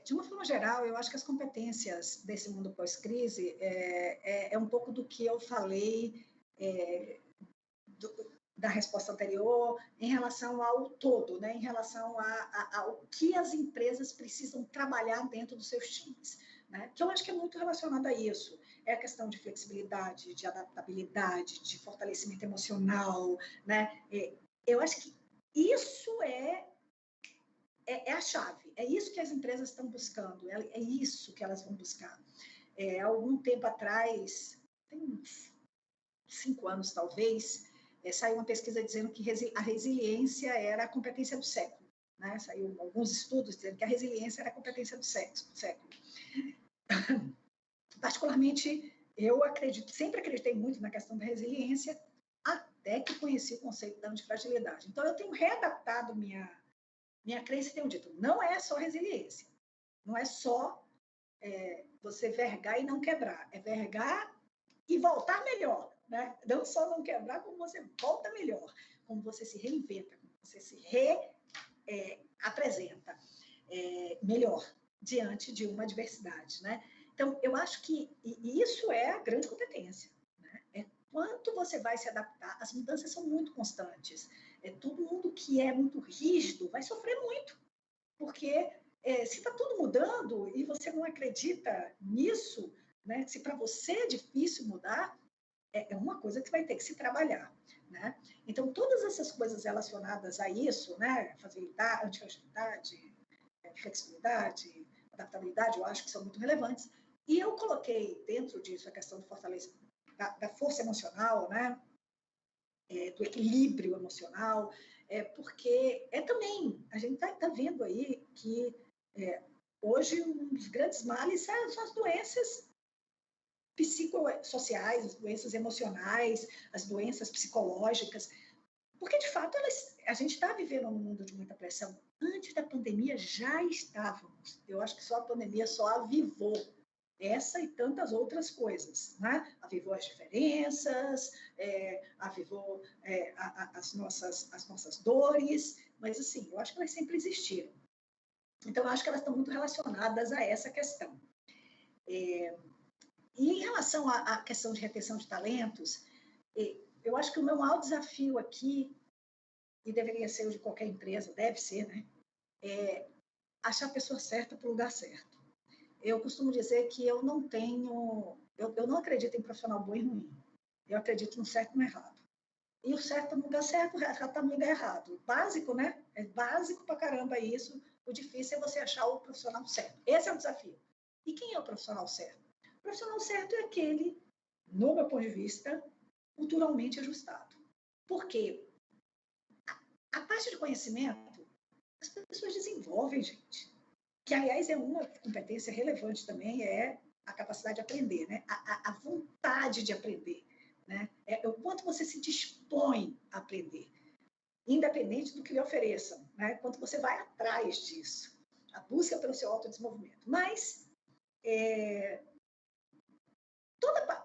De uma forma geral, eu acho que as competências desse mundo pós-crise é um pouco do que eu falei da resposta anterior, em relação ao todo, né? Em relação ao que as empresas precisam trabalhar dentro dos seus times, né? Que eu acho que é muito relacionado a isso. É a questão de flexibilidade, de adaptabilidade, de fortalecimento emocional, né? Eu acho que isso é é a chave, é isso que as empresas estão buscando, é isso que elas vão buscar. Há algum tempo atrás, tem uns 5 anos talvez, saiu uma pesquisa dizendo que a resiliência era a competência do século. Né? Saiu alguns estudos dizendo que a resiliência era a competência do século. Particularmente, eu sempre acreditei muito na questão da resiliência, até que conheci o conceito da antifragilidade. Então, eu tenho readaptado minha crença e tenho dito, não é só resiliência, não é só você vergar e não quebrar, é vergar e voltar melhor, né? Não só não quebrar, como você volta melhor, como você se reinventa, como você se apresenta melhor diante de uma adversidade, né? Então, eu acho que isso é a grande competência, né? É quanto você vai se adaptar. As mudanças são muito constantes. Todo mundo que é muito rígido vai sofrer muito, porque se está tudo mudando e você não acredita nisso, né? Se para você é difícil mudar, é uma coisa que vai ter que se trabalhar, né? Então, todas essas coisas relacionadas a isso, né? Facilidade, antifragilidade, flexibilidade, adaptabilidade, eu acho que são muito relevantes. E eu coloquei dentro disso a questão do fortalecimento da força emocional, né? Do equilíbrio emocional, porque também, a gente está vendo aí que hoje um dos grandes males são as doenças psicossociais, as doenças emocionais, as doenças psicológicas, porque, de fato, a gente está vivendo num mundo de muita pressão. Antes da pandemia, já estávamos. Eu acho que só a pandemia só avivou essa e tantas outras coisas, né? Avivou as diferenças, avivou as nossas dores, mas, assim, eu acho que elas sempre existiram. Então, eu acho que elas estão muito relacionadas a essa questão. E em relação à questão de retenção de talentos, eu acho que o meu maior desafio aqui, e deveria ser o de qualquer empresa, deve ser, né? Achar a pessoa certa para o lugar certo. Eu costumo dizer que eu não acredito em profissional bom e ruim. Eu acredito no certo e no errado. E o certo no lugar certo, o errado está no lugar errado. Básico, né? É básico pra caramba isso. O difícil é você achar o profissional certo. Esse é o desafio. E quem é o profissional certo? O profissional certo é aquele, no meu ponto de vista, culturalmente ajustado. Por quê? A parte de conhecimento, as pessoas desenvolvem, gente. Que, aliás, é uma competência relevante também, é a capacidade de aprender, né? A vontade de aprender, né? O quanto você se dispõe a aprender, independente do que lhe ofereçam, né? Quanto você vai atrás disso, a busca pelo seu autodesenvolvimento. Mas,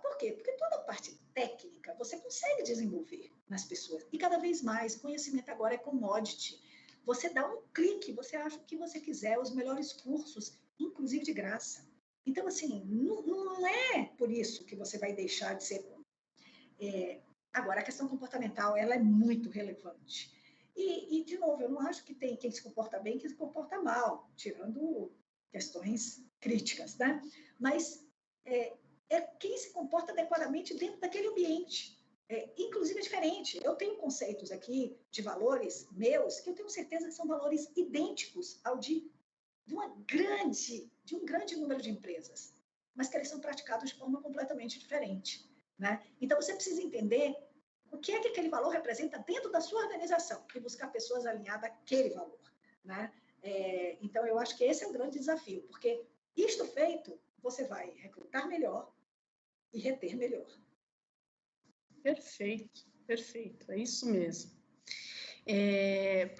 por quê? Porque toda a parte técnica você consegue desenvolver nas pessoas, e cada vez mais, conhecimento agora é commodity. Você dá um clique, você acha o que você quiser, os melhores cursos, inclusive de graça. Então, assim, não é por isso que você vai deixar de ser bom. Agora, a questão comportamental, ela é muito relevante. E, de novo, eu não acho que tem quem se comporta bem e quem se comporta mal, tirando questões críticas, né? Mas quem se comporta adequadamente dentro daquele ambiente. Inclusive é diferente. Eu tenho conceitos aqui de valores meus que eu tenho certeza que são valores idênticos ao de um grande número de empresas, mas que eles são praticados de forma completamente diferente, né? Então, você precisa entender o que é que aquele valor representa dentro da sua organização e buscar pessoas alinhadas àquele valor, né? Então, eu acho que esse é o grande desafio, porque isto feito, você vai recrutar melhor e reter melhor. Perfeito, perfeito, é isso mesmo.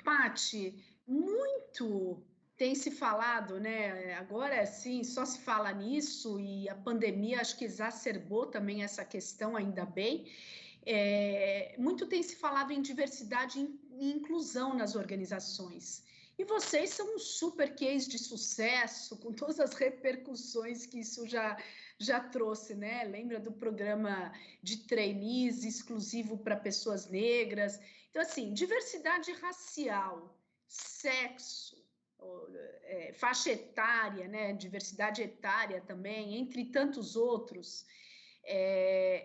Paty, muito tem se falado, né? Agora sim, só se fala nisso, e a pandemia acho que exacerbou também essa questão, ainda bem. Muito tem se falado em diversidade e inclusão nas organizações. E vocês são um super case de sucesso, com todas as repercussões que isso já trouxe, né? Lembra do programa de trainees exclusivo para pessoas negras? Então, assim, diversidade racial, sexo, faixa etária, né? Diversidade etária também, entre tantos outros.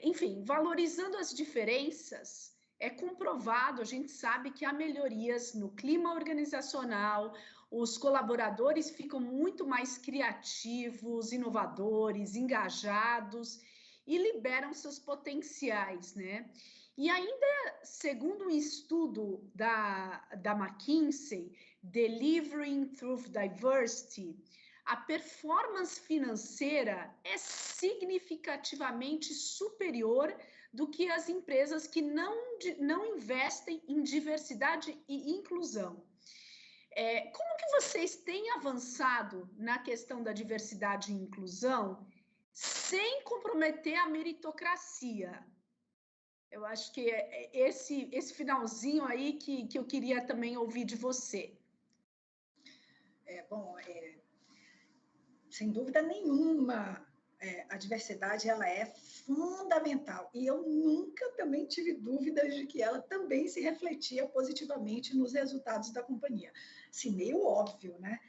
Enfim, valorizando as diferenças, é comprovado, a gente sabe que há melhorias no clima organizacional, os colaboradores ficam muito mais criativos, inovadores, engajados e liberam seus potenciais, né? E ainda, segundo um estudo da McKinsey, Delivering Through Diversity, a performance financeira é significativamente superior do que as empresas que não investem em diversidade e inclusão. Como que vocês têm avançado na questão da diversidade e inclusão sem comprometer a meritocracia? Eu acho que é esse finalzinho aí que eu queria também ouvir de você. Sem dúvida nenhuma, a diversidade ela é fundamental. E eu nunca também tive dúvidas de que ela também se refletia positivamente nos resultados da companhia. Assim, meio óbvio, né?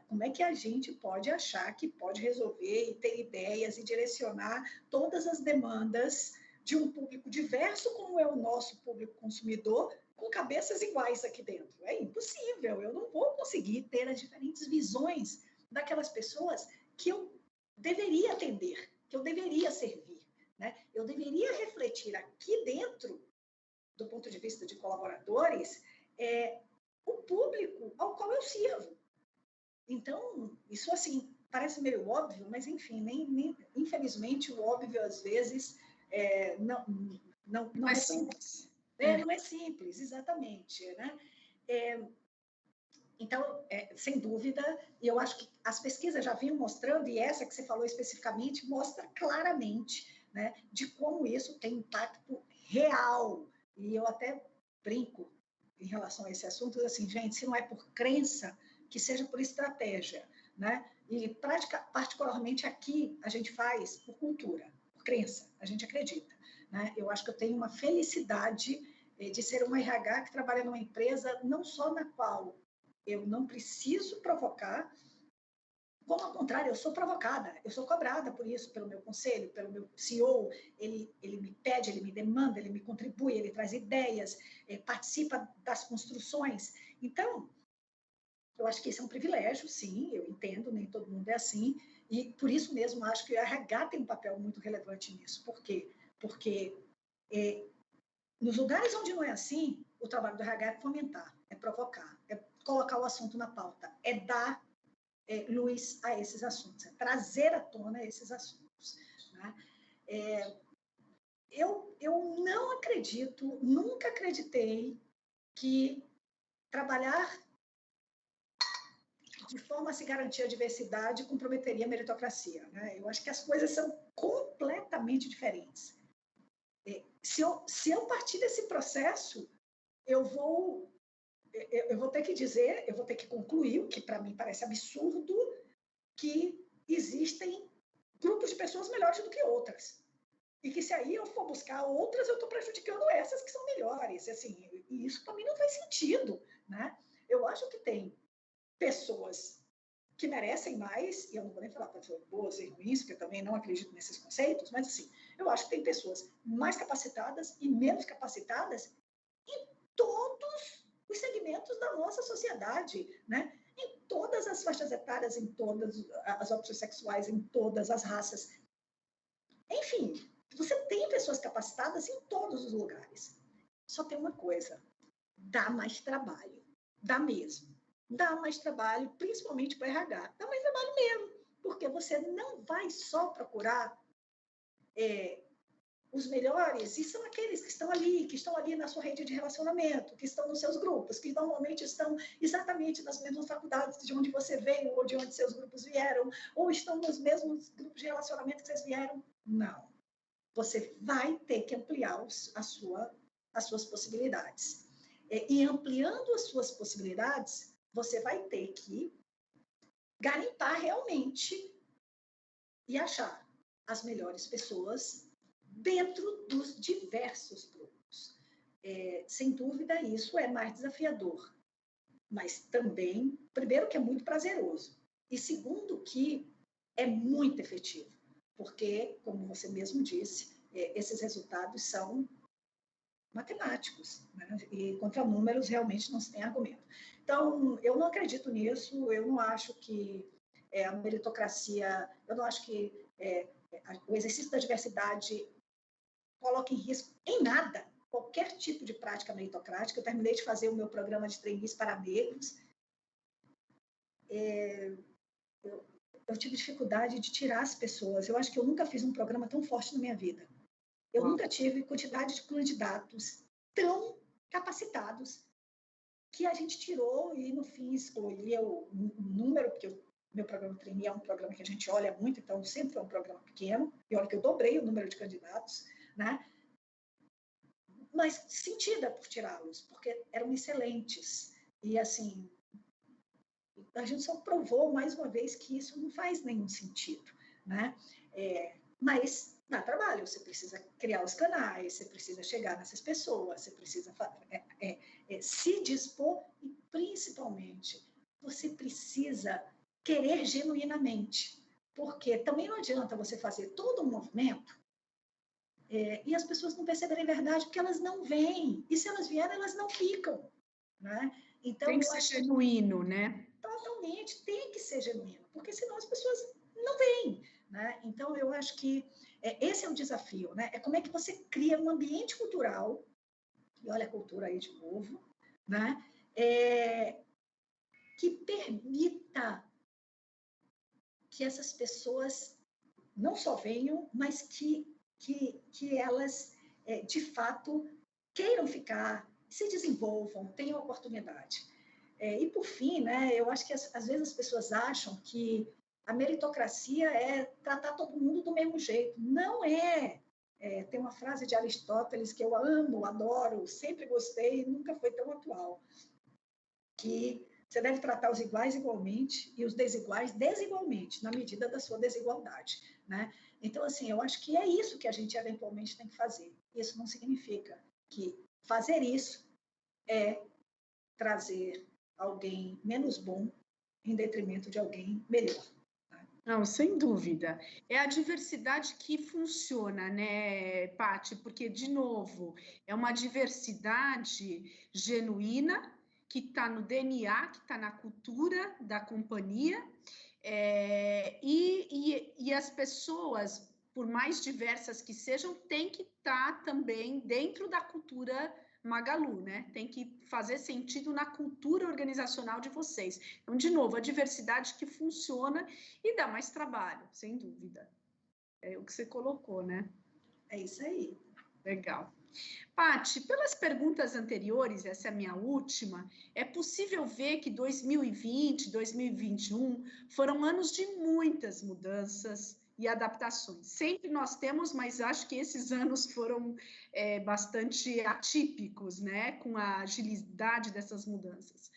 Como é que a gente pode achar que pode resolver e ter ideias e direcionar todas as demandas de um público diverso, como é o nosso público consumidor, com cabeças iguais aqui dentro? É impossível, eu não vou conseguir ter as diferentes visões daquelas pessoas que eu deveria atender, que eu deveria servir, né? Eu deveria refletir aqui dentro, do ponto de vista de colaboradores, o público ao qual eu sirvo. Então, isso assim, parece meio óbvio, mas enfim, infelizmente o óbvio às vezes não é simples. Não é simples, exatamente, né? Então, sem dúvida, e eu acho que as pesquisas já vinham mostrando, e essa que você falou especificamente, mostra claramente, né, de como isso tem impacto real. E eu até brinco em relação a esse assunto, assim, gente, se não é por crença, que seja por estratégia, né? E particularmente aqui a gente faz por cultura, por crença, a gente acredita, né? Eu acho que eu tenho uma felicidade de ser uma RH que trabalha numa empresa não só na qual eu não preciso provocar, como ao contrário, eu sou provocada, eu sou cobrada por isso, pelo meu conselho, pelo meu CEO, ele me pede, ele me demanda, ele me contribui, ele traz ideias, participa das construções. Então, eu acho que esse é um privilégio, sim, eu entendo, nem todo mundo é assim, e por isso mesmo acho que o RH tem um papel muito relevante nisso. Por quê? Porque nos lugares onde não é assim, o trabalho do RH é fomentar, é provocar, é colocar o assunto na pauta, é dar luz a esses assuntos, é trazer à tona esses assuntos, né? Eu não acredito, nunca acreditei que trabalhar de forma a se garantir a diversidade comprometeria a meritocracia, né? Eu acho que as coisas são completamente diferentes. Se eu partir desse processo, eu vou ter que dizer, eu vou ter que concluir, o que para mim parece absurdo, que existem grupos de pessoas melhores do que outras. E que se aí eu for buscar outras, eu estou prejudicando essas que são melhores. Assim, e isso para mim não faz sentido, né? Eu acho que tem pessoas que merecem mais, e eu não vou nem falar pessoas boas e ruins, porque eu também não acredito nesses conceitos, mas assim, eu acho que tem pessoas mais capacitadas e menos capacitadas em todos os segmentos da nossa sociedade, né? Em todas as faixas etárias, em todas as opções sexuais, em todas as raças. Enfim, você tem pessoas capacitadas em todos os lugares. Só tem uma coisa, dá mais trabalho, dá mesmo. Dá mais trabalho, principalmente para RH. Dá mais trabalho mesmo, porque você não vai só procurar os melhores, e são aqueles que estão ali na sua rede de relacionamento, que estão nos seus grupos, que normalmente estão exatamente nas mesmas faculdades de onde você veio, ou de onde seus grupos vieram, ou estão nos mesmos grupos de relacionamento que vocês vieram. Não. Você vai ter que ampliar as suas possibilidades. E ampliando as suas possibilidades, você vai ter que garimpar realmente e achar as melhores pessoas dentro dos diversos grupos. Sem dúvida, isso é mais desafiador, mas também, primeiro, que é muito prazeroso, e segundo, que é muito efetivo, porque, como você mesmo disse, esses resultados são matemáticos, né? E contra números realmente não se tem argumento. Então, eu não acredito nisso, eu não acho que a meritocracia, eu não acho que o exercício da diversidade coloca em risco em nada qualquer tipo de prática meritocrática. Eu terminei de fazer o meu programa de trainees para negros. Eu tive dificuldade de tirar as pessoas. Eu acho que eu nunca fiz um programa tão forte na minha vida. Eu nunca tive quantidade de candidatos tão capacitados que a gente tirou e, no fim, escolhia o número, porque o meu programa de trainee é um programa que a gente olha muito, então sempre foi um programa pequeno, e olha que eu dobrei o número de candidatos, né? Mas sentida por tirá-los, porque eram excelentes. E, assim, a gente só provou, mais uma vez, que isso não faz nenhum sentido, né? Mas dá trabalho, você precisa criar os canais, você precisa chegar nessas pessoas, você precisa se dispor e, principalmente, você precisa querer genuinamente, porque também não adianta você fazer todo um movimento e as pessoas não perceberem a verdade, porque elas não vêm, e se elas vierem, elas não ficam, né? Então, tem que ser genuíno, né? Totalmente, tem que ser genuíno, porque senão as pessoas não vêm, né? Então, eu acho que esse é o desafio, né? É como é que você cria um ambiente cultural, e olha a cultura aí de novo, né? Que permita que essas pessoas não só venham, mas que elas, de fato, queiram ficar, se desenvolvam, tenham oportunidade. E, por fim, né, eu acho que, às vezes, as pessoas acham que a meritocracia é tratar todo mundo do mesmo jeito. Não é. Tem uma frase de Aristóteles que eu amo, adoro, sempre gostei, nunca foi tão atual, que você deve tratar os iguais igualmente e os desiguais desigualmente, na medida da sua desigualdade, né? Então, assim, eu acho que é isso que a gente eventualmente tem que fazer. Isso não significa que fazer isso é trazer alguém menos bom em detrimento de alguém melhor. Não, sem dúvida. É a diversidade que funciona, né, Paty? Porque, de novo, é uma diversidade genuína que está no DNA, que está na cultura da companhia, e as pessoas, por mais diversas que sejam, têm que estar também dentro da cultura Magalu, né? Tem que fazer sentido na cultura organizacional de vocês. Então, de novo, a diversidade que funciona e dá mais trabalho, sem dúvida. É o que você colocou, né? É isso aí. Legal. Paty, pelas perguntas anteriores, essa é a minha última, é possível ver que 2020, 2021 foram anos de muitas mudanças e adaptações. Sempre nós temos, mas acho que esses anos foram bastante atípicos, né? Com a agilidade dessas mudanças.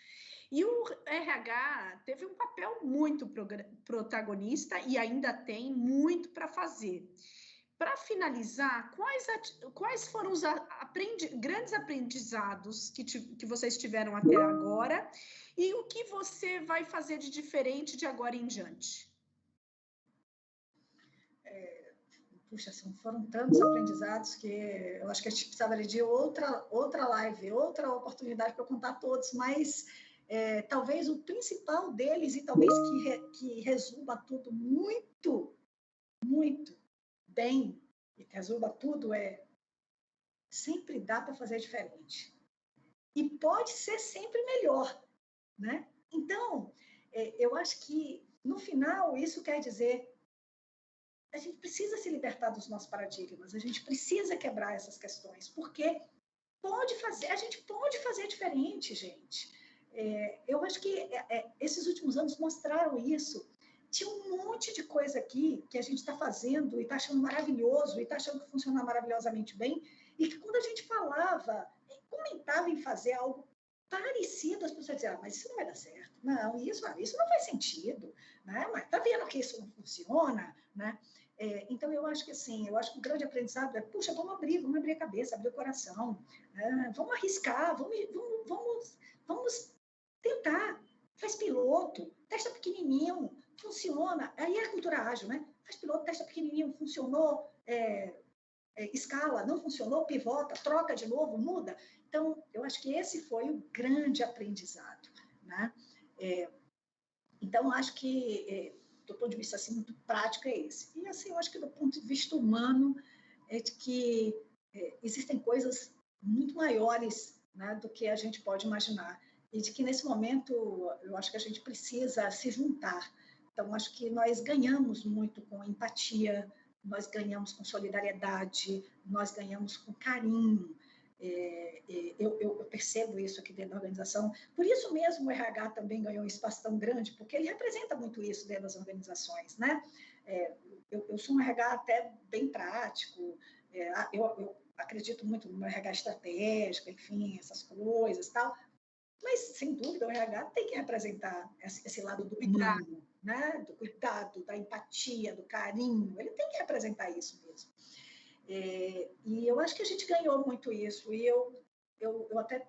E o RH teve um papel muito protagonista e ainda tem muito para fazer. Para finalizar, quais foram os grandes aprendizados que vocês tiveram até agora e o que você vai fazer de diferente de agora em diante? Puxa, foram tantos aprendizados que eu acho que a gente precisaria de outra live, outra oportunidade para contar todos, mas talvez o principal deles, e talvez que resuma tudo muito, muito bem, e que resuma tudo, sempre dá para fazer diferente. E pode ser sempre melhor, né? Então, eu acho que, no final, isso quer dizer a gente precisa se libertar dos nossos paradigmas, a gente precisa quebrar essas questões, porque a gente pode fazer diferente, gente. Eu acho que esses últimos anos mostraram isso. Tinha um monte de coisa aqui que a gente está fazendo e está achando maravilhoso e está achando que funciona maravilhosamente bem, e que quando a gente falava, comentava em fazer algo parecido, as pessoas diziam, mas isso não vai dar certo. Não, isso não faz sentido, né? Mas tá vendo que isso não funciona, né? Então, eu acho que assim, que o grande aprendizado é, puxa, vamos abrir a cabeça, abrir o coração, vamos arriscar, vamos tentar, faz piloto, testa pequenininho, funciona, aí é a cultura ágil, né? Faz piloto, testa pequenininho, funcionou, escala, não funcionou, pivota, troca de novo, muda. Então, eu acho que esse foi o grande aprendizado, né? Então, acho que, do ponto de vista assim, muito prático, é esse. E, assim, eu acho que do ponto de vista humano, é de que existem coisas muito maiores, né, do que a gente pode imaginar. E de que, nesse momento, eu acho que a gente precisa se juntar. Então, acho que nós ganhamos muito com empatia, nós ganhamos com solidariedade, nós ganhamos com carinho. Eu percebo isso aqui dentro da organização. Por isso mesmo o RH também ganhou um espaço tão grande, porque ele representa muito isso dentro das organizações, né? Eu sou um RH até bem prático, eu acredito muito no RH estratégico, enfim, essas coisas e tal, mas, sem dúvida, o RH tem que representar esse lado do humano, né? Do cuidado, da empatia, do carinho, ele tem que representar isso mesmo. E eu acho que a gente ganhou muito isso, e eu até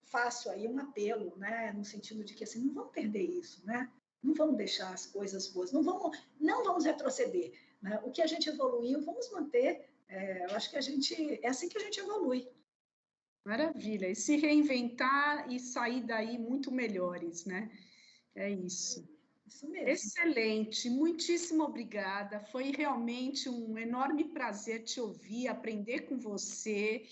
faço aí um apelo, né? No sentido de que, assim, não vamos perder isso, né? Não vamos deixar as coisas boas, não vamos retroceder, né? O que a gente evoluiu, vamos manter. Eu acho que é assim que a gente evolui. Maravilha, e se reinventar e sair daí muito melhores, né? É isso. Isso mesmo. Excelente, muitíssimo obrigada. Foi realmente um enorme prazer te ouvir, aprender com você.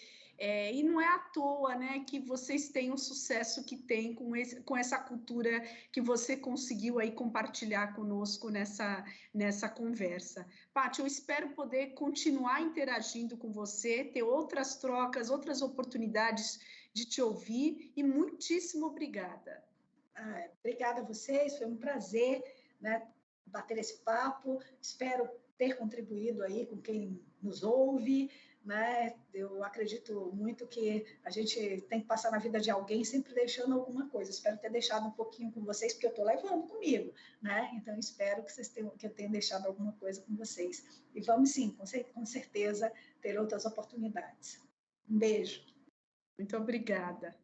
E não é à toa, né, que vocês têm o sucesso que têm com essa cultura que você conseguiu aí compartilhar conosco nessa conversa. Paty, eu espero poder continuar interagindo com você, ter outras trocas, outras oportunidades de te ouvir, e muitíssimo obrigada. Obrigada a vocês, foi um prazer, né, bater esse papo. Espero ter contribuído aí com quem nos ouve, né? Eu acredito muito que a gente tem que passar na vida de alguém sempre deixando alguma coisa. Espero ter deixado um pouquinho com vocês, porque eu estou levando comigo, né? Então, espero que eu tenha deixado alguma coisa com vocês. E vamos sim, com certeza, ter outras oportunidades. Um beijo. Muito obrigada.